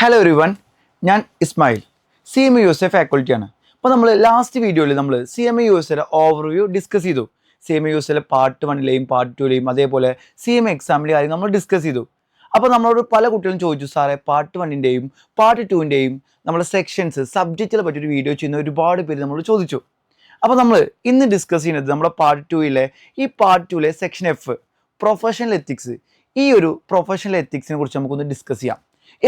Hello everyone, ഞാൻ Ismail, C M A U S A ഫാക്കൽറ്റിയാണ്. അപ്പോൾ നമ്മൾ ലാസ്റ്റ് വീഡിയോയിൽ നമ്മൾ C M A U S എയുടെ ഓവർവ്യൂ ഡിസ്കസ് ചെയ്തു. C M A U S എയിലെ പാർട്ട് 1ലെയും പാർട്ട് 2ലെയും അതേപോലെ സി എം എ എക്സാമിലെ കാര്യം നമ്മൾ ഡിസ്കസ് ചെയ്തു. അപ്പോൾ നമ്മളോട് പല കുട്ടികളും ചോദിച്ചു, സാറേ പാർട്ട് 1ൻ്റെയും പാർട്ട് 2ൻ്റെയും നമ്മുടെ സെക്ഷൻസ് സബ്ജക്റ്റിനെ പറ്റിയൊരു വീഡിയോ ചെയ്യുന്ന ഒരുപാട് പേര് നമ്മളോട് ചോദിച്ചു. അപ്പോൾ നമ്മൾ ഇന്ന് ഡിസ്കസ് ചെയ്യുന്നത് നമ്മുടെ പാർട്ട് 2ലെ സെക്ഷൻ എഫ് പ്രൊഫഷണൽ എത്തിക്സ്. ഈ ഒരു പ്രൊഫഷണൽ എത്തിക്സിനെ കുറിച്ച് നമുക്കൊന്ന് ഡിസ്കസ് ചെയ്യാം.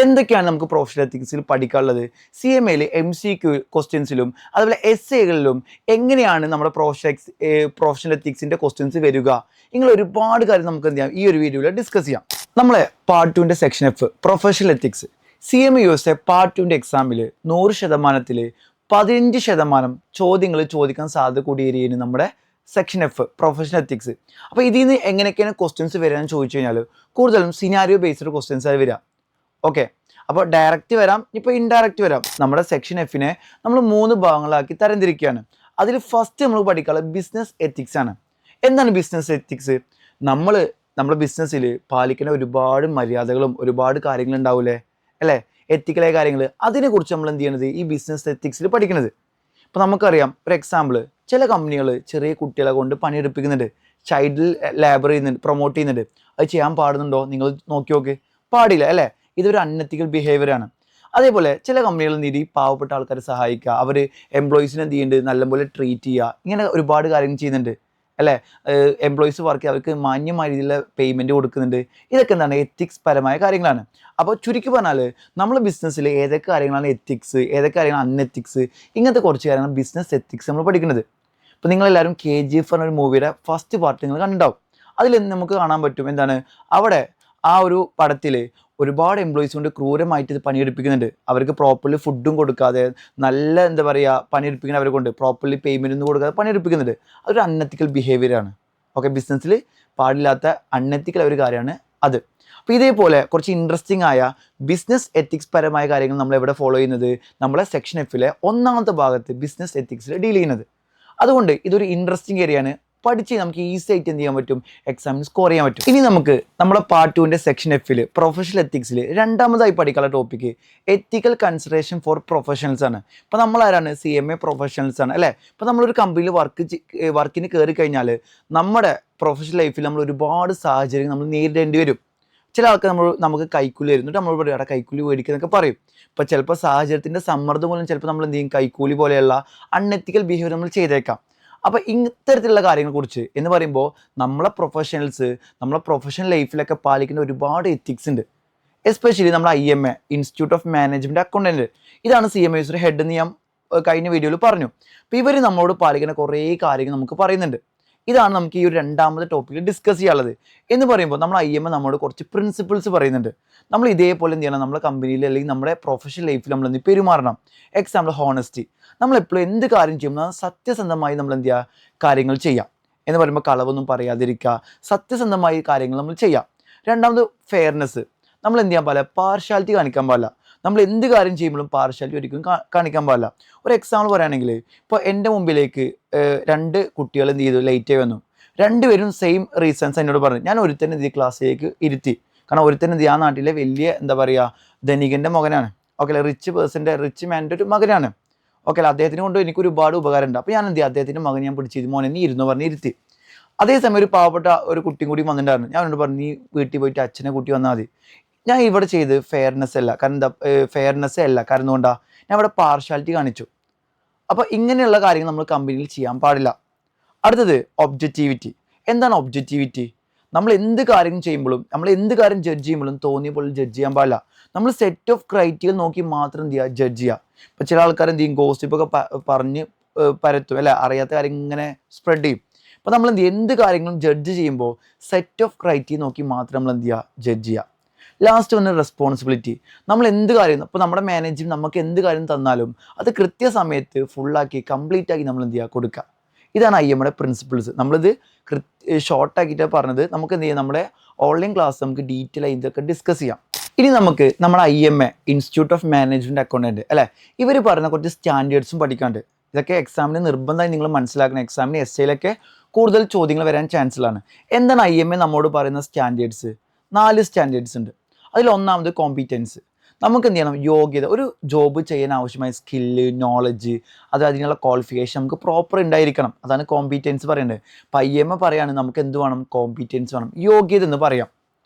എന്തൊക്കെയാണ് നമുക്ക് പ്രൊഫഷണൽ എത്തിക്സിൽ പഠിക്കാനുള്ളത്, സി എം എയിൽ MCQ ക്വസ്റ്റ്യൻസിലും അതുപോലെ എസ്സേകളിലും എങ്ങനെയാണ് നമ്മുടെ പ്രൊഫഷണൽ എത്തിക്സിൻ്റെ ക്വസ്റ്റ്യൻസ് വരിക, ഇങ്ങനെ ഒരുപാട് കാര്യം നമുക്ക് എന്ത് ചെയ്യാം ഈ ഒരു വീഡിയോയിൽ ഡിസ്കസ് ചെയ്യാം. നമ്മളെ പാർട്ട് 2ൻ്റെ section F professional ethics C M U S A part 2ൻ്റെ എക്സാമിൽ 100% 15% ചോദ്യങ്ങൾ ചോദിക്കാൻ സാധ്യത കൂടിയേരിയാണ് നമ്മുടെ സെക്ഷൻ എഫ് പ്രൊഫഷണൽ എത്തിക്സ്. അപ്പോൾ ഇതിൽ നിന്ന് എങ്ങനെയൊക്കെയാണ് ക്വസ്റ്റ്യൻസ് വരാൻ ചോദിച്ചു കഴിഞ്ഞാൽ കൂടുതലും സിനാരിയോ ബേസ്ഡ് ക്വസ്റ്റ്യൻസ് ആയി വരിക. ഓക്കെ, അപ്പോൾ ഡയറക്റ്റ് വരാം, ഇപ്പോൾ ഇൻഡയറക്റ്റ് വരാം. നമ്മുടെ സെക്ഷൻ എഫിനെ നമ്മൾ 3 ഭാഗങ്ങളാക്കി തരംതിരിക്കുകയാണ്. അതിൽ ഫസ്റ്റ് നമ്മൾ പഠിക്കാനുള്ളത് ബിസിനസ് എത്തിക്സ് ആണ്. എന്താണ് ബിസിനസ് എത്തിക്സ്? നമ്മുടെ ബിസിനസ്സിൽ പാലിക്കുന്ന ഒരുപാട് മര്യാദകളും ഒരുപാട് കാര്യങ്ങളുണ്ടാവില്ലേ, അല്ലേ, എത്തിക്കലായ കാര്യങ്ങൾ. അതിനെക്കുറിച്ച് നമ്മൾ എന്ത് ചെയ്യണത് ഈ ബിസിനസ് എത്തിക്സിൽ പഠിക്കുന്നത്. ഇപ്പോൾ നമുക്കറിയാം, ഒരു എക്സാമ്പിൾ, ചില കമ്പനികൾ ചെറിയ കുട്ടികളെ കൊണ്ട് പണിയെടുപ്പിക്കുന്നുണ്ട്, ചൈൽഡ് ലേബർ ചെയ്യുന്നുണ്ട്, പ്രൊമോട്ട് ചെയ്യുന്നുണ്ട്. അത് ചെയ്യാൻ പാടുന്നുണ്ടോ? നിങ്ങൾ നോക്കി പാടില്ല, അല്ലേ? ഇതൊരു അൺഎത്തിക്കൽ ബിഹേവിയറാണ്. അതേപോലെ ചില കമ്പനികൾ എന്ത് ചെയ്യും, പാവപ്പെട്ട ആൾക്കാരെ സഹായിക്കുക, അവർ എംപ്ലോയീസിനെ എന്ത് ചെയ്യുന്നുണ്ട്, നല്ലപോലെ ട്രീറ്റ് ചെയ്യുക, ഇങ്ങനെ ഒരുപാട് കാര്യങ്ങൾ ചെയ്യുന്നുണ്ട്, അല്ലേ? എംപ്ലോയീസ് വർക്ക് അവർക്ക് മാന്യമായ രീതിയിലുള്ള പേയ്മെൻറ്റ് കൊടുക്കുന്നുണ്ട്. ഇതൊക്കെ എന്താണ് എത്തിക്സ് പരമായ കാര്യങ്ങളാണ്. അപ്പോൾ ചുരുക്കി പറഞ്ഞാൽ നമ്മൾ ബിസിനസ്സിൽ ഏതൊക്കെ കാര്യങ്ങളാണ് എത്തിക്സ്, ഏതൊക്കെ കാര്യങ്ങളാണ് അൺഎത്തിക്സ്, ഇങ്ങനത്തെ കുറച്ച് കാര്യങ്ങൾ ബിസിനസ് എത്തിക്സ് നമ്മൾ പഠിക്കുന്നത്. ഇപ്പോൾ നിങ്ങളെല്ലാവരും KGF എന്നൊരു മൂവിയുടെ ഫസ്റ്റ് പാർട്ട് നിങ്ങൾ കണ്ടിട്ടുണ്ടാവും. അതിൽ നമുക്ക് കാണാൻ പറ്റും എന്താണ്, അവിടെ ആ ഒരു പടത്തിൽ ഒരുപാട് എംപ്ലോയീസ് കൊണ്ട് ക്രൂരമായിട്ട് ഇത് പണിയെടുപ്പിക്കുന്നുണ്ട്. അവർക്ക് പ്രോപ്പർലി ഫുഡും കൊടുക്കാതെ, നല്ല എന്താ പറയുക, പണിയെടുപ്പിക്കുന്ന അവരെ കൊണ്ട് പ്രോപ്പർലി പേയ്മെൻ്റ് ഒന്നും കൊടുക്കാതെ പണിയെടുപ്പിക്കുന്നുണ്ട്. അതൊരു അൺഎത്തിക്കൽ ബിഹേവിയറാണ്. ഓക്കെ, ബിസിനസ്സിൽ പാടില്ലാത്ത അൺഎത്തിക്കൽ ഒരു കാര്യമാണ് അത്. അപ്പോൾ ഇതേപോലെ കുറച്ച് ഇൻട്രസ്റ്റിംഗ് ആയ ബിസിനസ് എത്തിക്സ് പരമായ കാര്യങ്ങൾ നമ്മൾ എവിടെ ഫോളോ ചെയ്യുന്നത്, നമ്മളെ സെക്ഷൻ എഫിലെ 1ാമത്തെ ഭാഗത്ത് ബിസിനസ് എത്തിക്സിൽ ഡീൽ ചെയ്യുന്നത്. അതുകൊണ്ട് ഇതൊരു ഇൻട്രസ്റ്റിംഗ് ഏരിയയാണ്. പഠിച്ച് നമുക്ക് ഈസി ആയിട്ട് എന്ത് ചെയ്യാൻ പറ്റും, എക്സാമിന് സ്കോർ ചെയ്യാൻ പറ്റും. ഇനി നമുക്ക് നമ്മുടെ പാർട്ട് 2ൻ്റെ സെക്ഷൻ എഫിൽ പ്രൊഫഷണൽ എത്തിക്സിൽ 2ാമതായി പഠിക്കാനുള്ള topic ethical consideration four professionals ആണ്. ഇപ്പോൾ നമ്മളാരാണ്, CMA പ്രൊഫഷണൽസ് ആണ്, അല്ലേ? ഇപ്പോൾ നമ്മളൊരു കമ്പനിയിൽ വർക്കിന് കയറി കഴിഞ്ഞാൽ നമ്മുടെ പ്രൊഫഷണൽ ലൈഫിൽ നമ്മൾ ഒരുപാട് സാഹചര്യങ്ങൾ നമ്മൾ നേരിടേണ്ടി വരും. ചില ആൾക്കാർ നമുക്ക് കൈക്കൂലി വരുന്നുണ്ട്, നമ്മൾ പറയും അവിടെ കൈക്കൂലി മേടിക്കുന്നൊക്കെ പറയും. ഇപ്പോൾ ചിലപ്പോൾ സാഹചര്യത്തിൻ്റെ സമ്മർദ്ദം മൂലം ചിലപ്പോൾ നമ്മൾ എന്ത് ചെയ്യും, കൈക്കൂലി പോലെയുള്ള അൺഎത്തിക്കൽ ബിഹേവിയർ നമ്മൾ ചെയ്തേക്കാം. അപ്പോൾ ഇത്തരത്തിലുള്ള കാര്യങ്ങളെക്കുറിച്ച് എന്ന് പറയുമ്പോൾ നമ്മളെ പ്രൊഫഷണൽ ലൈഫിലൊക്കെ പാലിക്കുന്ന ഒരുപാട് എത്തിക്സ് ഉണ്ട്. എസ്പെഷ്യലി നമ്മുടെ IMA institute of management accountant, ഇതാണ് CMA ഹെഡ് എന്ന് ഞാൻ കഴിഞ്ഞ വീഡിയോയിൽ പറഞ്ഞു. അപ്പോൾ ഇവർ നമ്മളോട് പാലിക്കുന്ന കുറേ കാര്യങ്ങൾ നമുക്ക് പറയുന്നുണ്ട്. ഇതാണ് നമുക്ക് ഈ ഒരു 2ാമത്തെ ടോപ്പിക്കിൽ ഡിസ്കസ് ചെയ്യാനുള്ളത്. എന്ന് പറയുമ്പോൾ നമ്മൾ IMA നമ്മളോട് കുറച്ച് പ്രിൻസിപ്പിൾസ് പറയുന്നുണ്ട്. നമ്മൾ ഇതേപോലെ എന്ത് ചെയ്യണം, നമ്മുടെ കമ്പനിയിൽ അല്ലെങ്കിൽ നമ്മുടെ പ്രൊഫഷണൽ ലൈഫിൽ നമ്മൾ എന്ത് പെരുമാറണം. എക്സാമ്പിൾ ഹോണസ്റ്റി, നമ്മളെപ്പോഴും എന്ത് കാര്യം ചെയ്യുമ്പോൾ സത്യസന്ധമായി നമ്മൾ എന്ത് ചെയ്യുക, കാര്യങ്ങൾ ചെയ്യാം. എന്ന് പറയുമ്പോൾ കളവൊന്നും പറയാതിരിക്കുക, സത്യസന്ധമായി കാര്യങ്ങൾ നമ്മൾ ചെയ്യാം. 2ാമത് ഫെയർനെസ്, നമ്മൾ എന്ത് ചെയ്യാൻ പാടില്ല, പാർഷ്യാലിറ്റി കാണിക്കാൻ പാടില്ല. നമ്മൾ എന്ത് കാര്യം ചെയ്യുമ്പോഴും പാർഷ്യാലിറ്റി ഒരിക്കലും കാണിക്കാൻ പാടില്ല. ഒരു എക്സാമ്പിൾ പറയുകയാണെങ്കിൽ, ഇപ്പോൾ എൻ്റെ മുമ്പിലേക്ക് 2 കുട്ടികൾ എന്ത് ചെയ്തു, ലേറ്റായി വന്നു. 2 പേരും സെയിം റീസൺസ് എന്നോട് പറഞ്ഞു. ഞാൻ ഒരുത്തന്നെ എന്ത് ക്ലാസ്സിലേക്ക് ഇരുത്തി. കാരണം ഒരുത്തന്നെ എന്ത് ആ നാട്ടിലെ വലിയ എന്താ പറയുക ധനികൻ്റെ മകനാണ്. ഓക്കെ, റിച്ച് മാൻ്റെ ഒരു മകനാണ്. ഓക്കെ, അദ്ദേഹത്തിന് കൊണ്ട് എനിക്ക് ഒരുപാട് ഉപകാരമുണ്ട്. അപ്പോൾ ഞാൻ എന്ത് ചെയ്യുക, അദ്ദേഹത്തിൻ്റെ മകൻ ഞാൻ പിടിച്ചിരുന്നു, മോനെ നീ ഇരുന്നു പറഞ്ഞ് ഇരുത്തി. അതേസമയം ഒരു പാവപ്പെട്ട ഒരു കുട്ടിയും കൂടി വന്നിട്ടുണ്ടായിരുന്നു. ഞാൻ അവനോട് പറഞ്ഞു, നീ വീട്ടിൽ പോയിട്ട് അച്ഛനെ കൂട്ടി വന്നാൽ മതി. ഞാൻ ഇവിടെ ചെയ്ത് ഫെയർനെസ് അല്ല, കാരണം എന്താ കാരണം കൊണ്ടാ ഞാൻ ഇവിടെ പാർഷ്യാലിറ്റി കാണിച്ചു. അപ്പോൾ ഇങ്ങനെയുള്ള കാര്യങ്ങൾ നമ്മൾ കമ്പനിയിൽ ചെയ്യാൻ പാടില്ല. അടുത്തത് ഒബ്ജക്റ്റിവിറ്റി. എന്താണ് ഒബ്ജക്റ്റിവിറ്റി? നമ്മൾ എന്ത് കാര്യം ചെയ്യുമ്പോഴും, നമ്മൾ എന്ത് കാര്യം ജഡ്ജ് ചെയ്യുമ്പോഴും തോന്നിയ പോലെ ജഡ്ജ് ചെയ്യാൻ പാടില്ല. നമ്മൾ സെറ്റ് ഓഫ് ക്രൈറ്റീരിയ നോക്കി മാത്രം എന്ത് ചെയ്യുക, ജഡ്ജ് ചെയ്യുക. ഇപ്പോൾ ചില ആൾക്കാർ എന്ത് ചെയ്യും, ഗോസിപ്പൊക്കെ പറഞ്ഞ് പരത്തും, അല്ലേ, അറിയാത്ത കാര്യം ഇങ്ങനെ സ്പ്രെഡ് ചെയ്യും. അപ്പോൾ നമ്മൾ എന്ത് കാര്യങ്ങളും ജഡ്ജ് ചെയ്യുമ്പോൾ സെറ്റ് ഓഫ് ക്രൈറ്റീരിയ നോക്കി മാത്രം നമ്മൾ എന്ത് ചെയ്യുക, ജഡ്ജ് ചെയ്യുക. ലാസ്റ്റ് വന്ന് റെസ്പോൺസിബിലിറ്റി. നമ്മൾ എന്ത് കാര്യം, ഇപ്പോൾ നമ്മുടെ മാനേജർ നമുക്ക് എന്ത് കാര്യം തന്നാലും അത് കൃത്യസമയത്ത് ഫുള്ളാക്കി കംപ്ലീറ്റ് ആക്കി നമ്മൾ എന്ത് ചെയ്യുക, കൊടുക്കുക. ഇതാണ് IMA പ്രിൻസിപ്പിൾസ്. നമ്മളിത് ഷോർട്ടാക്കിയിട്ട് പറഞ്ഞത്. നമുക്ക് എന്ത് ചെയ്യാം, നമ്മുടെ ഓൺലൈൻ ക്ലാസ് നമുക്ക് ഡീറ്റെയിൽ ആയി ഇതൊക്കെ ഡിസ്കസ് ചെയ്യാം. ഇനി നമുക്ക് നമ്മുടെ IMA institute of management accountant, അല്ലേ, ഇവർ പറയുന്ന കുറച്ച് സ്റ്റാൻഡേർഡ്സും പഠിക്കാണ്ട്. ഇതൊക്കെ എക്സാമിന് നിർബന്ധമായി നിങ്ങൾ മനസ്സിലാക്കണം. എക്സാമിന് എസ്സേയിലൊക്കെ കൂടുതൽ ചോദ്യങ്ങൾ വരാൻ ചാൻസുകളാണ്. എന്താണ് IMA നമ്മോട് പറയുന്ന സ്റ്റാൻഡേർഡ്സ്? 4 സ്റ്റാൻഡേർഡ്സ് ഉണ്ട്. അതിൽ 1ാമത് കോമ്പീറ്റൻസ്. നമുക്ക് എന്ത് ചെയ്യണം, യോഗ്യത, ഒരു ജോബ് ചെയ്യാൻ ആവശ്യമായ സ്കില്ല്, നോളജ്, അതിനുള്ള ക്വാളിഫിക്കേഷൻ നമുക്ക് പ്രോപ്പർ ഉണ്ടായിരിക്കണം. അതാണ് കോമ്പീറ്റൻസ് പറയുന്നത്. അപ്പം IMA പറയാണ് നമുക്ക് എന്ത് വേണം, കോമ്പീറ്റൻസ് വേണം, യോഗ്യത എന്ന് പറയാം.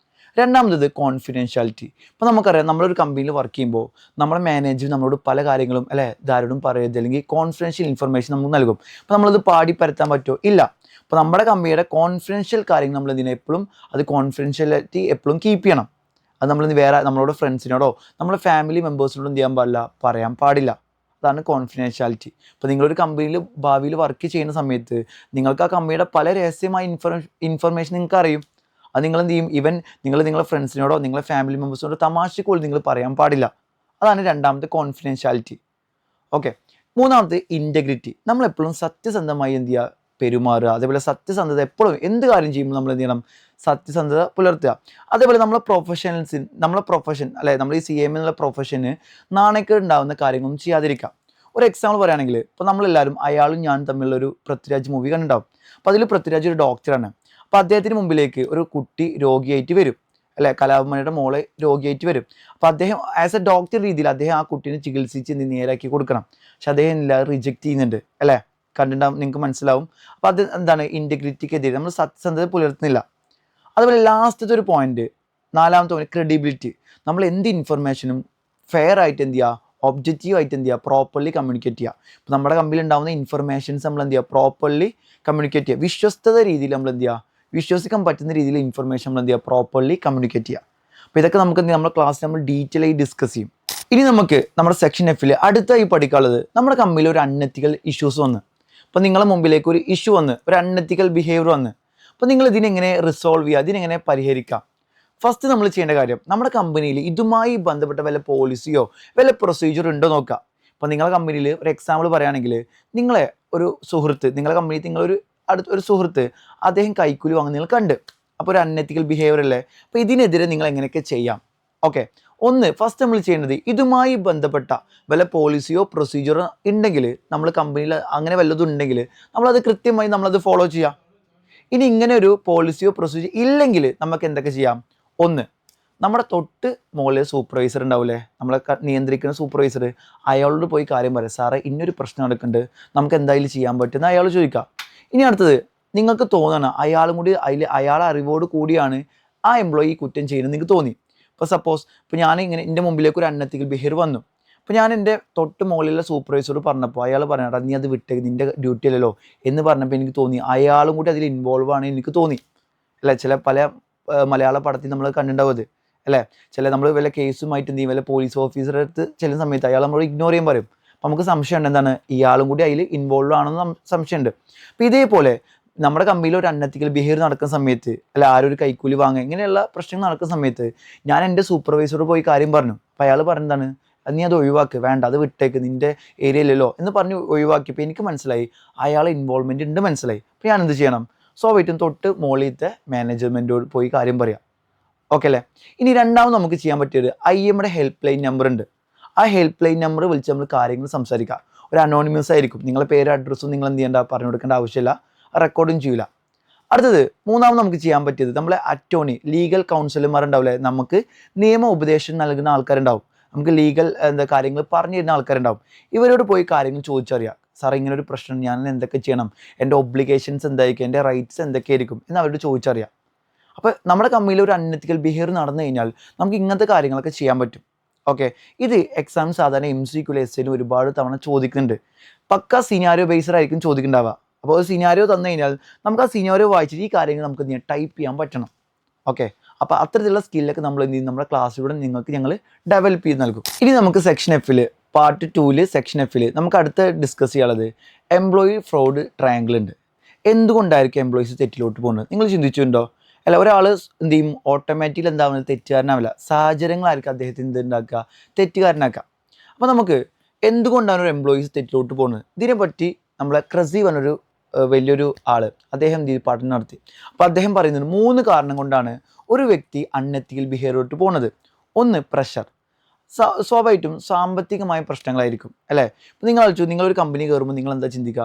രണ്ടാമത് കോൺഫിഡൻഷ്യാലിറ്റി. ഇപ്പോൾ നമുക്കറിയാം, നമ്മളൊരു കമ്പനിയിൽ വർക്ക് ചെയ്യുമ്പോൾ നമ്മുടെ മാനേജർ നമ്മളോട് പല കാര്യങ്ങളും ധാരോടും പറയരുത്, അല്ലെങ്കിൽ കോൺഫിഡൻഷ്യൽ ഇൻഫർമേഷൻ നമുക്ക് നൽകും. അപ്പോൾ നമ്മളത് പാടി പരത്താൻ പറ്റുമോ? ഇല്ല. അപ്പോൾ നമ്മുടെ കമ്പനിയുടെ കോൺഫിഡൻഷ്യൽ കാര്യങ്ങൾ നമ്മൾ എന്തിനാ എപ്പോഴും അത് കോൺഫിഡൻഷ്യാലിറ്റി എപ്പോഴും കീപ്പ് ചെയ്യണം. അത് നമ്മൾ വേറെ നമ്മളോട് ഫ്രണ്ട്സിനോടോ നമ്മുടെ ഫാമിലി മെമ്പേഴ്സിനോടും എന്ത് ചെയ്യാൻ പാടില്ല, പറയാൻ പാടില്ല. അതാണ് കോൺഫിഡൻഷ്യാലിറ്റി. ഇപ്പോൾ നിങ്ങളൊരു കമ്പനിയിൽ ഭാവിയിൽ വർക്ക് ചെയ്യുന്ന സമയത്ത് നിങ്ങൾക്ക് ആ കമ്പനിയുടെ പല രഹസ്യമായ ഇൻഫർമേഷൻ നിങ്ങൾക്ക് അറിയും. അത് നിങ്ങൾ എന്ത് ചെയ്യും, ഈവൻ നിങ്ങളുടെ ഫ്രണ്ട്സിനോടോ നിങ്ങളുടെ ഫാമിലി മെമ്പേഴ്സിനോടോ തമാശക്ക് പോലും നിങ്ങൾ പറയാൻ പാടില്ല. അതാണ് രണ്ടാമത്തെ കോൺഫിഡൻഷ്യാലിറ്റി. ഓക്കെ. മൂന്നാമത്തെ ഇൻറ്റഗ്രിറ്റി. നമ്മളെപ്പോഴും സത്യസന്ധമായി എന്ത് ചെയ്യുക, പെരുമാറുക. അതേപോലെ സത്യസന്ധത എപ്പോഴും എന്ത് കാര്യം ചെയ്യുമ്പോൾ നമ്മൾ എന്ത് ചെയ്യണം, സത്യസന്ധത പുലർത്തുക. അതേപോലെ നമ്മളെ പ്രൊഫഷൻ നമ്മൾ ഈ CMA എന്നുള്ള പ്രൊഫഷന് നാണക്കേട് ഉണ്ടാകുന്ന കാര്യങ്ങളൊന്നും ചെയ്യാതിരിക്കുക. ഒരു എക്സാമ്പിൾ പറയുകയാണെങ്കിൽ, ഇപ്പോൾ നമ്മളെല്ലാവരും അയാളും ഞാനും തമ്മിലുള്ള ഒരു പൃഥ്വിരാജ് മൂവി കണ്ടിട്ടുണ്ടാവും. അപ്പോൾ അതിൽ പൃഥ്വിരാജ് ഒരു ഡോക്ടറാണ്. അപ്പോൾ അദ്ദേഹത്തിന് മുമ്പിലേക്ക് ഒരു കുട്ടി രോഗിയായിട്ട് വരും, കലാഭവൻ മോളെ രോഗിയായിട്ട് വരും. അപ്പോൾ അദ്ദേഹം ആസ് എ ഡോക്ടർ രീതിയിൽ അദ്ദേഹം ആ കുട്ടീനെ ചികിത്സിച്ച് നേരാക്കി കൊടുക്കണം. പക്ഷെ അദ്ദേഹം എല്ലാം റിജക്റ്റ് ചെയ്യുന്നുണ്ട്, കണ്ടിട്ടുണ്ടാവും, നിങ്ങൾക്ക് മനസ്സിലാവും. അപ്പോൾ അത് എന്താണ്, ഇൻറ്റഗ്രിറ്റിക്കെതിരെ നമ്മൾ സത്യസന്ധത പുലർത്തുന്നില്ല. അതുപോലെ ലാസ്റ്റത്തെ ഒരു പോയിന്റ്, നാലാമത്തെ പോയിന്റ്, ക്രെഡിബിലിറ്റി. നമ്മൾ എന്ത് ഇൻഫർമേഷനും ഫെയർ ആയിട്ട് എന്ത് ചെയ്യുക, ഒബ്ജക്റ്റീവ് ആയിട്ട് എന്ത് ചെയ്യുക, പ്രോപ്പർലി കമ്മ്യൂണിക്കേറ്റ് ചെയ്യുക. ഇപ്പോൾ നമ്മുടെ കമ്പനിയിൽ ഉണ്ടാകുന്ന ഇൻഫർമേഷൻസ് നമ്മൾ എന്ത് ചെയ്യുക, പ്രോപ്പർലി കമ്മ്യൂണിക്കേറ്റ് ചെയ്യുക. വിശ്വസ്തത രീതിയിൽ നമ്മൾ എന്ത് ചെയ്യുക, വിശ്വസിക്കാൻ പറ്റുന്ന രീതിയിൽ ഇൻഫർമേഷൻ നമ്മൾ എന്ത് ചെയ്യുക, പ്രോപ്പർലി കമ്മ്യൂണിക്കേറ്റ് ചെയ്യുക. അപ്പോൾ ഇതൊക്കെ നമുക്ക് എന്ത് ചെയ്യാം, നമ്മുടെ ക്ലാസ്സിൽ നമ്മൾ ഡീറ്റെയിൽ ആയി ഡിസ്കസ് ചെയ്യും. ഇനി നമുക്ക് നമ്മുടെ സെക്ഷൻ Fൽ അടുത്തായി പഠിക്കാനുള്ളത്, നമ്മുടെ കമ്പനിയിൽ ഒരു അൺഎത്തിക്കൽ ഇഷ്യൂസ് വന്ന്, അപ്പോൾ നിങ്ങളുടെ മുമ്പിലേക്ക് ഒരു ഇഷ്യൂ വന്ന്, ഒരു അൺഎത്തിക്കൽ ബിഹേവിയർ വന്ന്, അപ്പോൾ നിങ്ങൾ ഇതിനെങ്ങനെ റിസോൾവ് ചെയ്യുക, ഇതിനെങ്ങനെ പരിഹരിക്കാം? ഫസ്റ്റ് നമ്മൾ ചെയ്യേണ്ട കാര്യം, നമ്മുടെ കമ്പനിയിൽ ഇതുമായി ബന്ധപ്പെട്ട വല്ല പോളിസിയോ വല്ല പ്രൊസീജിയർ ഉണ്ടോ നോക്കുക. ഇപ്പോൾ നിങ്ങളുടെ കമ്പനിയിൽ ഒരു എക്സാമ്പിൾ പറയുകയാണെങ്കിൽ, നിങ്ങളെ ഒരു സുഹൃത്ത്, നിങ്ങളുടെ കമ്പനിയിൽ നിങ്ങളൊരു ഒരു സുഹൃത്ത് അദ്ദേഹം കൈക്കൂലി വാങ്ങുന്ന നിങ്ങൾ കണ്ട്, അപ്പോൾ ഒരു അൺഎത്തിക്കൽ ബിഹേവിയർ അല്ലേ. അപ്പോൾ ഇതിനെതിരെ നിങ്ങൾ എങ്ങനെയൊക്കെ ചെയ്യാം? ഓക്കെ. ഫസ്റ്റ് നമ്മൾ ചെയ്യേണ്ടത്, ഇതുമായി ബന്ധപ്പെട്ട വല്ല പോളിസിയോ പ്രൊസീജിയറോ ഉണ്ടെങ്കിൽ, നമ്മൾ കമ്പനിയിൽ അങ്ങനെ വല്ലതും ഉണ്ടെങ്കിൽ നമ്മളത് കൃത്യമായി നമ്മളത് ഫോളോ ചെയ്യാം. ഇനി ഇങ്ങനെ ഒരു പോളിസിയോ പ്രൊസീജിയർ ഇല്ലെങ്കിൽ നമുക്ക് എന്തൊക്കെ ചെയ്യാം? നമ്മുടെ തൊട്ട് മുകളിൽ സൂപ്പർവൈസർ ഉണ്ടാവില്ലേ, നമ്മളെ നിയന്ത്രിക്കുന്ന സൂപ്പർവൈസർ, അയാളോട് പോയി കാര്യം പറയാം, സാറേ ഇന്നൊരു പ്രശ്നം നടക്കുന്നുണ്ട്, നമുക്ക് എന്തായാലും ചെയ്യാൻ പറ്റുമെന്ന് അയാൾ ചോദിക്കാം. ഇനി അടുത്തത്, നിങ്ങൾക്ക് തോന്നണം അയാളും കൂടി അയാളെ അറിവോട് കൂടിയാണ് ആ എംപ്ലോയി കുറ്റം ചെയ്യുന്നത് നിങ്ങൾക്ക് തോന്നി. ഇപ്പോൾ സപ്പോസ് ഞാൻ ഇങ്ങനെ എൻ്റെ മുമ്പിലേക്ക് ഒരു അൺഎത്തിക്കൽ ബിഹേവിയർ വന്നു, അപ്പോൾ ഞാൻ എൻ്റെ തൊട്ട് മുകളിലുള്ള സൂപ്പർവൈസറോട് പറഞ്ഞപ്പോൾ അയാൾ പറഞ്ഞാൽ നീ അത് വിട്ടേക്ക്, നിൻ്റെ ഡ്യൂട്ടി അല്ലല്ലോ എന്ന് പറഞ്ഞപ്പോൾ എനിക്ക് തോന്നി അയാളും കൂടി അതിൽ ഇൻവോൾവ് ആണ് എനിക്ക് തോന്നി. ചില പല മലയാള പടത്തിൽ നമ്മൾ കണ്ടിട്ടുണ്ടാവും അത്, നമ്മൾ വല്ല കേസുമായിട്ട് എന്ത് ചെയ്യും, വല്ല പോലീസ് ഓഫീസറെ അടുത്ത് ചെല്ലുന്ന സമയത്ത് അയാൾ നമ്മൾ ഇഗ്നോർ ചെയ്യാൻ പറയും. അപ്പോൾ നമുക്ക് സംശയമുണ്ട്, എന്താണ്, ഇയാളും കൂടി അതിൽ ഇൻവോൾവ് ആണെന്ന് സംശയമുണ്ട്. അപ്പോൾ ഇതേപോലെ നമ്മുടെ കമ്പനിയിൽ ഒരു അൺഎത്തിക്കൽ ബിഹേവിയർ നടക്കുന്ന സമയത്ത്, ആരും ഒരു കൈക്കൂലി വാങ്ങുക, ഇങ്ങനെയുള്ള പ്രശ്നങ്ങൾ നടക്കുന്ന സമയത്ത് ഞാൻ എൻ്റെ സൂപ്പർവൈസറോട് പോയി കാര്യം പറഞ്ഞു. അപ്പോൾ അയാൾ പറഞ്ഞതാണ്, നീ അത് ഒഴിവാക്ക്, വേണ്ട അത് വിട്ടേക്ക്, നിൻ്റെ ഏരിയയിലല്ലോ എന്ന് പറഞ്ഞ് ഒഴിവാക്കിയപ്പോൾ എനിക്ക് മനസ്സിലായി അയാളെ ഇൻവോൾവ്മെൻറ്റ് ഉണ്ട്, മനസ്സിലായി. അപ്പോൾ ഞാൻ എന്ത് ചെയ്യണം, സ്വാഭാവികം തൊട്ട് മുകളിലത്തെ മാനേജ്മെൻറ്റോട് പോയി കാര്യം പറയാം. ഓക്കെ അല്ലേ. ഇനി രണ്ടാമത് നമുക്ക് ചെയ്യാൻ പറ്റിയത്, IMAയുടെ ഹെൽപ്പ് ലൈൻ നമ്പർ ഉണ്ട്. ആ ഹെൽപ്പ് ലൈൻ നമ്പർ വിളിച്ച് നമ്മൾ കാര്യങ്ങൾ സംസാരിക്കുക. ഒരു അനോണിമസ് ആയിരിക്കും, നിങ്ങളുടെ പേര് അഡ്രസ്സും നിങ്ങൾ എന്ത് ചെയ്യേണ്ട, പറഞ്ഞു കൊടുക്കേണ്ട ആവശ്യമില്ല, റെക്കോർഡും ചെയ്യില്ല. അടുത്തത് മൂന്നാമത് നമുക്ക് ചെയ്യാൻ പറ്റിയത്, നമ്മളെ അറ്റോർണി, ലീഗൽ കൗൺസിലർമാർ ഉണ്ടാവില്ലേ, നമുക്ക് നിയമ ഉപദേശം നൽകുന്ന ആൾക്കാരുണ്ടാവും, നമുക്ക് ലീഗൽ കാര്യങ്ങൾ പറഞ്ഞു തരുന്ന ആൾക്കാരുണ്ടാവും. ഇവരോട് പോയി കാര്യങ്ങൾ ചോദിച്ചറിയാം, സാർ ഇങ്ങനെ ഒരു പ്രശ്നം, ഞാൻ എന്തൊക്കെ ചെയ്യണം, എൻ്റെ ഒബ്ലിഗേഷൻസ് എന്തായിരിക്കും, എൻ്റെ റൈറ്റ്സ് എന്തൊക്കെയായിരിക്കും എന്ന് അവരോട് ചോദിച്ചറിയാം. അപ്പോൾ നമ്മുടെ കമ്പനിയിൽ ഒരു അൺഎത്തിക്കൽ ബിഹേവിയർ നടന്നു കഴിഞ്ഞാൽ നമുക്ക് ഇങ്ങനത്തെ കാര്യങ്ങളൊക്കെ ചെയ്യാൻ പറ്റും. ഓക്കെ. ഇത് എക്സാം സാധാരണ MCQ എസ്സേനും ഒരുപാട് തവണ ചോദിക്കുന്നുണ്ട്. പക്ക സിനാരിയോ ബേസ്ഡ് ആയിരിക്കും ചോദിക്കുന്നുണ്ടാവുക. അപ്പോൾ ഒരു സിനാരിയോ തന്നു കഴിഞ്ഞാൽ നമുക്ക് ആ സിനാരിയോ വായിച്ചിട്ട് ഈ കാര്യങ്ങൾ നമുക്ക് ടൈപ്പ് ചെയ്യാൻ പറ്റണം. ഓക്കെ. അപ്പോൾ അത്തരത്തിലുള്ള സ്കില്ലൊക്കെ നമ്മൾ എന്ത് ചെയ്യും, നമ്മുടെ ക്ലാസ്സിലൂടെ നിങ്ങൾക്ക് ഞങ്ങൾ ഡെവലപ്പ് ചെയ്ത് നൽകും. ഇനി നമുക്ക് സെക്ഷൻ Fൽ പാർട്ട് 2 സെക്ഷൻ Fൽ നമുക്ക് അടുത്ത് ഡിസ്കസ് ചെയ്യാനുള്ളത് എംപ്ലോയി ഫ്രോഡ് ട്രയാങ്കിൾ ഉണ്ട്. എന്തുകൊണ്ടായിരിക്കും എംപ്ലോയീസ് തെറ്റിലോട്ട് പോകുന്നത് നിങ്ങൾ ചിന്തിച്ചിട്ടുണ്ടോ? ഒരാൾ എന്ത് ചെയ്യും, ഓട്ടോമാറ്റിക്കലി എന്താവുന്നത്, തെറ്റുകാരനാവില്ല, സാഹചര്യങ്ങളായിരിക്കും അദ്ദേഹത്തിന് എന്തുണ്ടാക്കുക, തെറ്റുകാരനാക്കുക. അപ്പോൾ നമുക്ക് എന്തുകൊണ്ടാണ് ഒരു എംപ്ലോയീസ് തെറ്റിലോട്ട് പോകുന്നത്, ഇതിനെപ്പറ്റി നമ്മളെ ക്രസി പറഞ്ഞൊരു വലിയൊരു ആൾ അദ്ദേഹം എന്ത് ചെയ്ത് പഠനം നടത്തി. അപ്പോൾ അദ്ദേഹം പറയുന്നത് 3 കാരണം കൊണ്ടാണ് ഒരു വ്യക്തി അൺഎത്തിക്കൽ ബിഹേവിയറിലോട്ട് പോകുന്നത്. ഒന്ന്, പ്രഷർ. സ്വാഭാവികമായിട്ടും സാമ്പത്തികമായ പ്രശ്നങ്ങളായിരിക്കും അല്ലേ. ഇപ്പോൾ നിങ്ങൾ ആലോചിച്ചു, നിങ്ങളൊരു കമ്പനി കയറുമ്പോൾ നിങ്ങൾ എന്താ ചിന്തിക്കുക,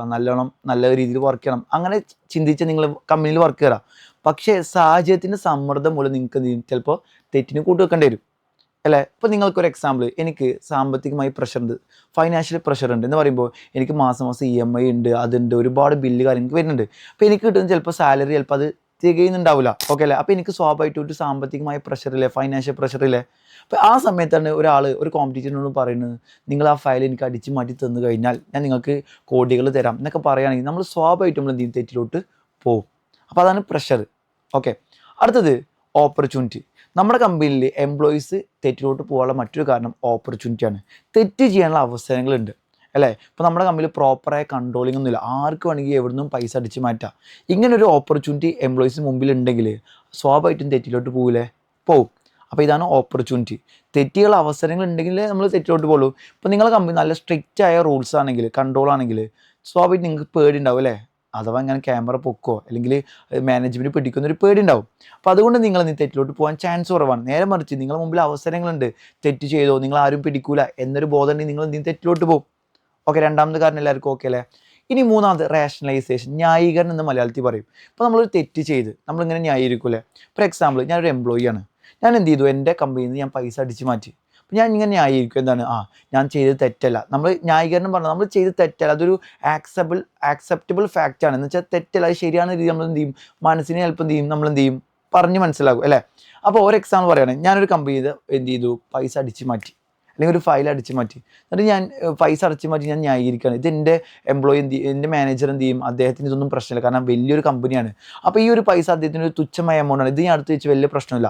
നല്ല രീതിയിൽ വർക്ക് ചെയ്യണം, അങ്ങനെ ചിന്തിച്ച് നിങ്ങൾ കമ്പനിയിൽ വർക്ക് കയറാം. പക്ഷേ സാഹചര്യത്തിൻ്റെ സമ്മർദ്ദം മൂലം നിങ്ങൾക്ക് ചിലപ്പോൾ തെറ്റിന് കൂട്ടുവെക്കേണ്ടി വരും. അല്ലേ? ഇപ്പോൾ നിങ്ങൾക്കൊരു എക്സാമ്പിൾ, എനിക്ക് സാമ്പത്തികമായി പ്രഷറുണ്ട്, ഫൈനാൻഷ്യൽ പ്രഷറുണ്ട് എന്ന് പറയുമ്പോൾ എനിക്ക് മാസം മാസം EMI ഉണ്ട്, അതുണ്ട്, ഒരുപാട് ബില്ല് കാര്യങ്ങൾക്ക് വരുന്നുണ്ട്. അപ്പോൾ എനിക്ക് കിട്ടുന്ന ചിലപ്പോൾ സാലറി ചിലപ്പോൾ അത് തികയുന്നുണ്ടാവില്ല. ഓക്കെ അല്ലേ? അപ്പോൾ എനിക്ക് സ്വാഭാവികമായിട്ടും ഒരു സാമ്പത്തികമായ പ്രഷറില്ലേ, ഫൈനാൻഷ്യൽ പ്രഷറില്ലേ. അപ്പോൾ ആ സമയത്താണ് ഒരു കോമ്പറ്റീറ്ററിനോട് പറയുന്നത്, നിങ്ങൾ ആ ഫയൽ എനിക്ക് അടിച്ച് മാറ്റി തന്നു കഴിഞ്ഞാൽ ഞാൻ നിങ്ങൾക്ക് കോടികൾ തരാം എന്നൊക്കെ പറയുകയാണെങ്കിൽ നമ്മൾ സ്വാഭാവികമായിട്ടും നമ്മൾ എന്ത് ചെയ്യും, തെറ്റിലോട്ട് പോകും. അപ്പോൾ അതാണ് പ്രഷർ. ഓക്കെ, അടുത്തത് ഓപ്പർച്യൂണിറ്റി. നമ്മുടെ കമ്പനിയിൽ എംപ്ലോയീസ് തെറ്റിലോട്ട് പോകാനുള്ള മറ്റൊരു കാരണം ഓപ്പർച്യൂണിറ്റിയാണ്. തെറ്റ് ചെയ്യാനുള്ള അവസരങ്ങളുണ്ട് അല്ലേ? ഇപ്പോൾ നമ്മുടെ കമ്പനിയിൽ പ്രോപ്പറായ കൺട്രോളിംഗ് ഒന്നുമില്ല, ആർക്ക് വേണമെങ്കിൽ എവിടുന്നും പൈസ അടിച്ച് മാറ്റാം. ഇങ്ങനൊരു ഓപ്പർച്യൂണിറ്റി എംപ്ലോയീസിന് മുമ്പിൽ ഉണ്ടെങ്കിൽ സ്വാഭാവികമായിട്ടും തെറ്റിലോട്ട് പോകില്ലേ, പോവും. അപ്പോൾ ഇതാണ് ഓപ്പർച്യൂണിറ്റി. തെറ്റിയുള്ള അവസരങ്ങൾ ഉണ്ടെങ്കിൽ നമ്മൾ തെറ്റിലോട്ട് പോകുള്ളൂ. ഇപ്പോൾ നിങ്ങളുടെ കമ്പനി നല്ല സ്ട്രിക്റ്റ് ആയ റൂൾസ് ആണെങ്കിൽ, കൺട്രോൾ ആണെങ്കിൽ സ്വാഭാവികം നിങ്ങൾക്ക് പേടി ഉണ്ടാവും അല്ലേ? അഥവാ ഇങ്ങനെ ക്യാമറ പൊക്കോ അല്ലെങ്കിൽ മാനേജ്മെൻറ്റ് പിടിക്കുന്നൊരു പേടി ഉണ്ടാവും. അപ്പോൾ അതുകൊണ്ട് നിങ്ങൾ തെറ്റിലോട്ട് പോകാൻ ചാൻസ് കുറവാണ്. നേരെ മറിച്ച് നിങ്ങളുടെ മുമ്പിൽ അവസരങ്ങളുണ്ട്, തെറ്റ് ചെയ്തോ നിങ്ങൾ ആരും പിടിക്കൂല എന്നൊരു ബോധം ഉണ്ടെങ്കിൽ നിങ്ങൾ തെറ്റിലോട്ട് പോകും. ഓക്കെ, രണ്ടാമത്തെ കാരണം എല്ലാവർക്കും ഓക്കെ അല്ലേ? ഇനി മൂന്നാമത് റാഷണലൈസേഷൻ, ന്യായീകരണം എന്ന് മലയാളത്തിൽ പറയും. ഇപ്പോൾ നമ്മളൊരു തെറ്റ് ചെയ്ത് നമ്മളിങ്ങനെ ന്യായീകരിക്കൂലേ. ഫോർ എക്സാമ്പിൾ, ഞാനൊരു എംപ്ലോയി ആണ്, ഞാൻ എന്ത് ചെയ്തു, എൻ്റെ കമ്പനിയിൽ നിന്ന് ഞാൻ പൈസ അടിച്ച് മാറ്റി. അപ്പോൾ ഞാൻ ഇങ്ങനെ ന്യായീകരിക്കും, എന്താണ്, ഞാൻ ചെയ്തത് തെറ്റല്ല. നമ്മൾ ന്യായീകരണം പറഞ്ഞാൽ നമ്മൾ ചെയ്ത് തെറ്റല്ല, അതൊരു ആക്സെപ്റ്റബിൾ ഫാക്റ്റ് ആണ്. എന്ന് വെച്ചാൽ തെറ്റല്ല, അത് ശരിயான രീതി നമ്മൾ എന്ത് ചെയ്യും, മനസ്സിനെ ചിലപ്പോൾ എന്ത് ചെയ്യും, നമ്മൾ എന്ത് ചെയ്യും, പറഞ്ഞ് മനസ്സിലാകും അല്ലേ? അപ്പോൾ ഒരു എക്സാമ്പിൾ പറയുകയാണെങ്കിൽ, ഞാനൊരു കമ്പനിയിൽ എന്ത് ചെയ്തു, പൈസ അടിച്ച് മാറ്റി അല്ലെങ്കിൽ ഒരു ഫയൽ അടിച്ച് മാറ്റി. എന്നിട്ട് ഞാൻ പൈസ അടിച്ച് മാറ്റി ഞാൻ ന്യായീകരിക്കുകയാണ്. ഇത് എൻ്റെ എംപ്ലോയി എൻ്റെ മാനേജർ എന്ത് ചെയ്യും, അദ്ദേഹത്തിന് ഇതൊന്നും പ്രശ്നമില്ല, കാരണം വലിയൊരു കമ്പനിയാണ്. അപ്പോൾ ഈ ഒരു പൈസ അദ്ദേഹത്തിന് ഒരു തുച്ഛമായ എമൗണ്ടാണ്, ഇത് ഞാൻ അടുത്ത് വെച്ച് വലിയ പ്രശ്നമില്ല.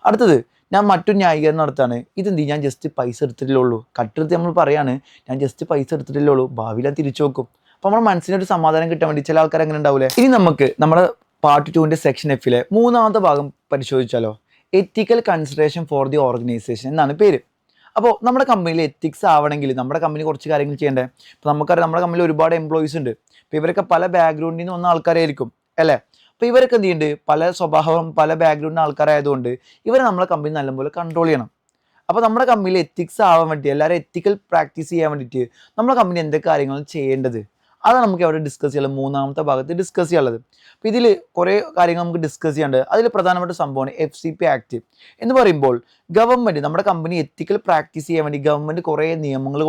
അടുത്തത് ഞാൻ മറ്റൊരു ന്യായീകരണം നടത്താണ്, ഇതെന്ത് ഞാൻ ജസ്റ്റ് പൈസ എടുത്തിട്ടില്ലേ ഉള്ളൂ, കട്ടെടുത്ത് നമ്മൾ പറയാണ് ഞാൻ ജസ്റ്റ് പൈസ എടുത്തിട്ടില്ലേ ഉള്ളൂ, ഭാവിയിൽ അത് തിരിച്ചു വെക്കും. അപ്പോൾ നമ്മുടെ മനസ്സിനൊരു സമാധാനം കിട്ടാൻ വേണ്ടി ചില ആൾക്കാർ അങ്ങനെ ഉണ്ടാവില്ലേ. ഇനി നമുക്ക് നമ്മുടെ പാർട്ട് 2 സെക്ഷൻ Fലെ മൂന്നാമത്തെ ഭാഗം പരിശോധിച്ചാലോ? Ethical consideration for the organisation എന്നാണ് പേര്. അപ്പോൾ നമ്മുടെ കമ്പനിയിൽ എത്തിക്സ് ആവണമെങ്കിൽ നമ്മുടെ കമ്പനി കുറച്ച് കാര്യങ്ങൾ ചെയ്യേണ്ടത്. ഇപ്പോൾ നമുക്കറിയാം നമ്മുടെ കമ്പനിയിൽ ഒരുപാട് എംപ്ലോയീസ് ഉണ്ട്. അപ്പോൾ ഇവരൊക്കെ പല ബാക്ക്ഗ്രൗണ്ടിൽ നിന്ന് വന്ന ആൾക്കാരായിരിക്കും അല്ലേ? അപ്പോൾ ഇവരൊക്കെ എന്ത് ചെയ്യുന്നുണ്ട്, പല സ്വഭാവം പല ബാക്ക്ഗ്രൗണ്ടിൽ ആൾക്കാരായതുകൊണ്ട് ഇവരെ നമ്മളെ കമ്പനി നല്ലപോലെ കൺട്രോൾ ചെയ്യണം. അപ്പോൾ നമ്മുടെ കമ്പനിയിൽ എത്തിക്സ് ആവാൻ വേണ്ടി, എല്ലാവരും എത്തിക്കൽ പ്രാക്ടീസ് ചെയ്യാൻ വേണ്ടിയിട്ട് നമ്മുടെ കമ്പനി എന്തൊക്കെ കാര്യങ്ങളും ചെയ്യേണ്ടത്, അതാണ് നമുക്ക് അവിടെ ഡിസ്കസ് ചെയ്യാനുള്ളത്, മൂന്നാമത്തെ ഭാഗത്ത് ഡിസ്കസ് ചെയ്യാനുള്ളത്. അപ്പോൾ ഇതിൽ കുറേ കാര്യങ്ങൾ നമുക്ക് ഡിസ്കസ് ചെയ്യാനുണ്ട്. അതിൽ പ്രധാനപ്പെട്ട സംഭവമാണ് FCP ആക്ട് എന്ന് പറയുമ്പോൾ ഗവൺമെൻറ് നമ്മുടെ കമ്പനി എത്തിക്കൽ പ്രാക്ടീസ് ചെയ്യാൻ വേണ്ടി ഗവൺമെൻറ് കുറേ നിയമങ്ങൾ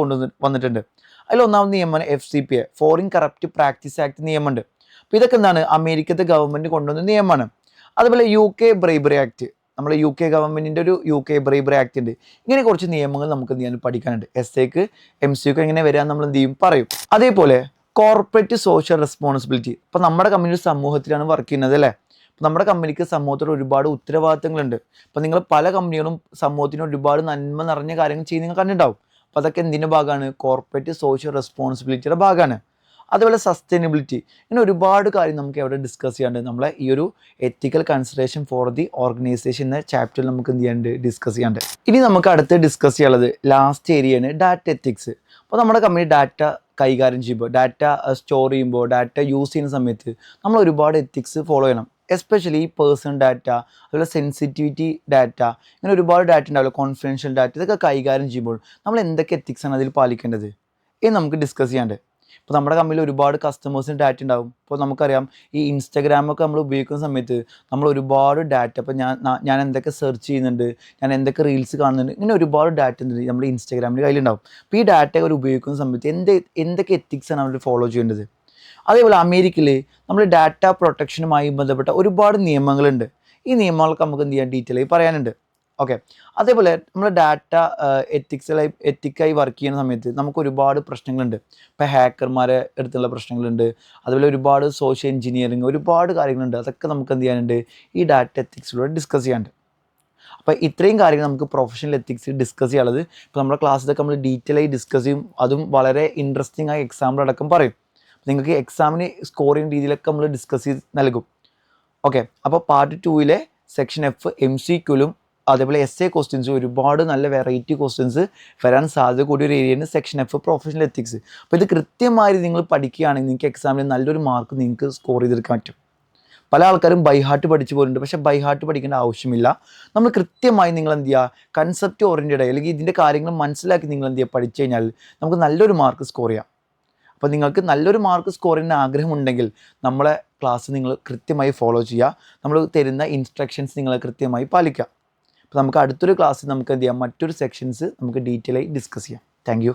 വന്നിട്ടുണ്ട്. അതിൽ ഒന്നാമത്തെ നിയമമാണ് FCP, foreign corrupt practice act നിയമമുണ്ട്. അപ്പോൾ ഇതൊക്കെ എന്താണ്, അമേരിക്കത്തെ ഗവൺമെൻറ് കൊണ്ടുവന്ന നിയമമാണ്. അതുപോലെ UK ബ്രൈബറി ആക്ട്, നമ്മുടെ UK ഗവൺമെൻറ്റിൻ്റെ ഒരു UK ബ്രൈബറി ആക്ട് ഉണ്ട്. ഇങ്ങനെ കുറച്ച് നിയമങ്ങൾ നമുക്ക് എന്ത് ചെയ്യാൻ പഠിക്കാനുണ്ട്. SAക്ക് MCക്ക് എങ്ങനെ വരിക നമ്മൾ എന്ത് ചെയ്യും, പറയും. അതേപോലെ കോർപ്പറേറ്റ് സോഷ്യൽ റെസ്പോൺസിബിലിറ്റി, ഇപ്പോൾ നമ്മുടെ കമ്പനി ഒരു സമൂഹത്തിലാണ് വർക്ക് ചെയ്യുന്നത് അല്ലേ? അപ്പോൾ നമ്മുടെ കമ്പനിക്ക് സമൂഹത്തിൽ ഒരുപാട് ഉത്തരവാദിത്തങ്ങളുണ്ട്. അപ്പോൾ നിങ്ങൾ പല കമ്പനികളും സമൂഹത്തിന് ഒരുപാട് നന്മ നിറഞ്ഞ കാര്യങ്ങൾ ചെയ്ത് നിങ്ങൾ കണ്ടിട്ടുണ്ടാവും. അപ്പോൾ അതൊക്കെ എന്തിൻ്റെ ഭാഗമാണ്, കോർപ്പറേറ്റ് സോഷ്യൽ റെസ്പോൺസിബിലിറ്റിയുടെ ഭാഗമാണ്. അതുപോലെ സസ്റ്റൈനബിലിറ്റി, ഇങ്ങനെ ഒരുപാട് കാര്യം നമുക്ക് എവിടെ ഡിസ്കസ് ചെയ്യാണ്ട്. നമ്മളെ ഈ ഒരു ethical consideration for the organisation എന്ന ചാപ്റ്ററിൽ നമുക്ക് എന്ത് ചെയ്യാണ്ട്, ഡിസ്കസ് ചെയ്യാണ്ട്. ഇനി നമുക്ക് അടുത്ത് ഡിസ്കസ് ചെയ്യാനുള്ളത് ലാസ്റ്റ് ഏരിയയാണ് ഡാറ്റ എത്തിക്സ്. അപ്പോൾ നമ്മുടെ കമ്പനി ഡാറ്റ കൈകാര്യം ചെയ്യുമ്പോൾ, ഡാറ്റ സ്റ്റോർ ചെയ്യുമ്പോൾ, ഡാറ്റ യൂസ് ചെയ്യുന്ന സമയത്ത് നമ്മൾ ഒരുപാട് എത്തിക്സ് ഫോളോ ചെയ്യണം. എസ്പെഷ്യലി പേഴ്സണൽ ഡാറ്റ, അതുപോലെ സെൻസിറ്റിവിറ്റി ഡാറ്റ, ഇങ്ങനെ ഒരുപാട് ഡാറ്റ ഉണ്ടാവില്ല, കോൺഫിഡൻഷ്യൽ ഡാറ്റ, ഇതൊക്കെ കൈകാര്യം ചെയ്യുമ്പോൾ നമ്മൾ എന്തൊക്കെ എത്തിക്സാണ് അതിൽ പാലിക്കേണ്ടത് എന്ന് നമുക്ക് ഡിസ്കസ് ചെയ്യാണ്ട്. ഇപ്പോൾ നമ്മുടെ കമ്പനിയിൽ ഒരുപാട് കസ്റ്റമേഴ്സിന് ഡാറ്റ ഉണ്ടാവും. ഇപ്പോൾ നമുക്കറിയാം ഈ ഇൻസ്റ്റാഗ്രാമൊക്കെ നമ്മൾ ഉപയോഗിക്കുന്ന സമയത്ത് നമ്മൾ ഒരുപാട് ഡാറ്റ, ഇപ്പോൾ ഞാൻ എന്തൊക്കെ സെർച്ച് ചെയ്യുന്നുണ്ട്, ഞാൻ എന്തൊക്കെ റീൽസ് കാണുന്നുണ്ട്, ഇങ്ങനെ ഒരുപാട് ഡാറ്റ ഉണ്ട് നമ്മുടെ ഇൻസ്റ്റാഗ്രാമിൻ്റെ കയ്യിലുണ്ടാവും. അപ്പോൾ ഈ ഡാറ്റ അവർ ഉപയോഗിക്കുന്ന സമയത്ത് എന്തൊക്കെ എത്തിക്സാണ് അവർ ഫോളോ ചെയ്യേണ്ടത്. അതേപോലെ അമേരിക്കയിൽ നമ്മൾ ഡാറ്റ പ്രൊട്ടക്ഷനുമായി ബന്ധപ്പെട്ട ഒരുപാട് നിയമങ്ങളുണ്ട്. ഈ നിയമങ്ങളൊക്കെ നമുക്ക് എന്ത് ചെയ്യാൻ ഡീറ്റെയിൽ ആയി പറയാനുണ്ട്. ഓക്കെ, അതേപോലെ നമ്മൾ ഡാറ്റ എത്തിക്കായി വർക്ക് ചെയ്യുന്ന സമയത്ത് നമുക്ക് ഒരുപാട് പ്രശ്നങ്ങളുണ്ട്. ഇപ്പോൾ ഹാക്കർമാരെ അടുത്തുള്ള പ്രശ്നങ്ങളുണ്ട്. അതുപോലെ ഒരുപാട് സോഷ്യൽ എഞ്ചിനീയറിങ്, ഒരുപാട് കാര്യങ്ങളുണ്ട്. അതൊക്കെ നമുക്ക് എന്ത് ചെയ്യാനുണ്ട്, ഈ ഡാറ്റ എത്തിക്സിലൂടെ ഡിസ്കസ് ചെയ്യാനുണ്ട്. അപ്പോൾ ഇത്രയും കാര്യങ്ങൾ നമുക്ക് പ്രൊഫഷണൽ എത്തിക്സ് ഡിസ്കസ് ചെയ്യാനുള്ളത്. ഇപ്പോൾ നമ്മുടെ ക്ലാസ്സിലൊക്കെ നമ്മൾ ഡീറ്റെയിൽ ആയി ഡിസ്കസ് ചെയ്യും. അതും വളരെ ഇൻട്രസ്റ്റിംഗ് ആയ എക്സാമ്പിൾ അടക്കം പറയും. നിങ്ങൾക്ക് എക്സാമിന് സ്കോർ ചെയ്യുന്ന രീതിയിലൊക്കെ നമ്മൾ ഡിസ്കസ് ചെയ്ത് നൽകും. ഓക്കെ, അപ്പോൾ പാർട്ട് 2 സെക്ഷൻ F MCQലും അതേപോലെ SA ക്വസ്റ്റ്യൻസ്, ഒരുപാട് നല്ല വെറൈറ്റി ക്വസ്റ്റ്യൻസ് വരാൻ സാധ്യത കൂടിയ ഒരു ഏരിയയാണ് സെക്ഷൻ F പ്രൊഫഷണൽ എത്തിക്സ്. അപ്പോൾ ഇത് കൃത്യമായി നിങ്ങൾ പഠിക്കുകയാണെങ്കിൽ നിങ്ങൾക്ക് എക്സാമിന് നല്ലൊരു മാർക്ക് നിങ്ങൾക്ക് സ്കോർ ചെയ്തെടുക്കാൻ പറ്റും. പല ആൾക്കാരും ബൈ ഹാർട്ട് പഠിച്ചു പോലുണ്ട്. പക്ഷേ ബൈ ഹാർട്ട് പഠിക്കേണ്ട ആവശ്യമില്ല. നമ്മൾ കൃത്യമായി നിങ്ങൾ എന്ത് ചെയ്യുക, കൺസെപ്റ്റ് ഓറിയൻറ്റഡ് അല്ലെങ്കിൽ ഇതിൻ്റെ കാര്യങ്ങൾ മനസ്സിലാക്കി നിങ്ങൾ എന്ത് ചെയ്യുക, പഠിച്ചു കഴിഞ്ഞാൽ നമുക്ക് നല്ലൊരു മാർക്ക് സ്കോർ ചെയ്യാം. അപ്പോൾ നിങ്ങൾക്ക് നല്ലൊരു മാർക്ക് സ്കോർ ചെയ്യാൻ ആഗ്രഹമുണ്ടെങ്കിൽ നമ്മളെ ക്ലാസ് നിങ്ങൾ കൃത്യമായി ഫോളോ ചെയ്യുക. നമ്മൾ തരുന്ന ഇൻസ്ട്രക്ഷൻസ് നിങ്ങൾ കൃത്യമായി പാലിക്കുക. അപ്പോൾ നമുക്ക് അടുത്തൊരു ക്ലാസ്സിൽ നമുക്ക് എന്ത് ചെയ്യാം, മറ്റൊരു സെക്ഷൻസ് നമുക്ക് ഡീറ്റെയിൽ ആയി ഡിസ്കസ് ചെയ്യാം. Thank you.